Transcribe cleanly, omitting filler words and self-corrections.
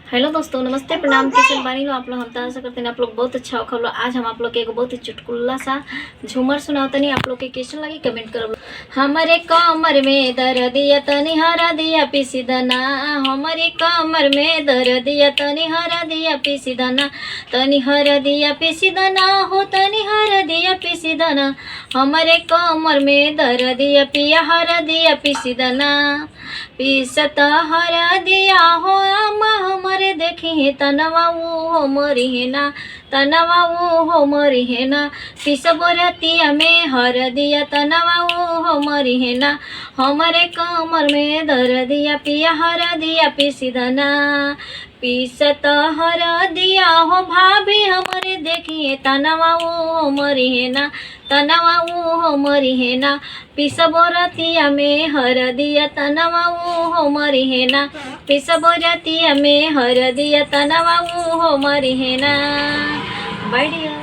Hello दोस्तों, नमस्ते, प्रणाम। कैसे बानी लो आप लोग? हम तो आशा करते हैं आप लोग बहुत अच्छा हो। लो आज हम आप लोग के एक बहुत ही चुटकुला सा झूमर सुनाते नहीं। आप लोग के कैसन लगी कमेंट करो। हमारे कमर में दर्द दिया तनी हरा दिया पीसी दना, हमारे कमर में दर्द दिया तनी हरा दिया पीसी दना, तनी हरा दिया पीसी दना हो, तनी हरा दिया पीसी दना, हमारे कमर में दर्द दिया पिया हरा दिया पीसी दना, पीसत हरा दिया हो अम्मा हमारे देखी तनवा हो मरी है ना, तनवा हो मरी है ना, पिसबरतिया में हर दिया तनवा हो मरी है ना, हमारे कमर में दर दिया पिया हर दिया पीसी दना, पीसत हर दिया हो भाभी हमारे देखिए तनवा हो मरी है ना, तनवा हो मरी है ना, पिसबरतिया में हर दिया तनवा हो मरी है ना, पिसबरतिया में हर दिया तनवा हो मरी है ना। बढ़िया।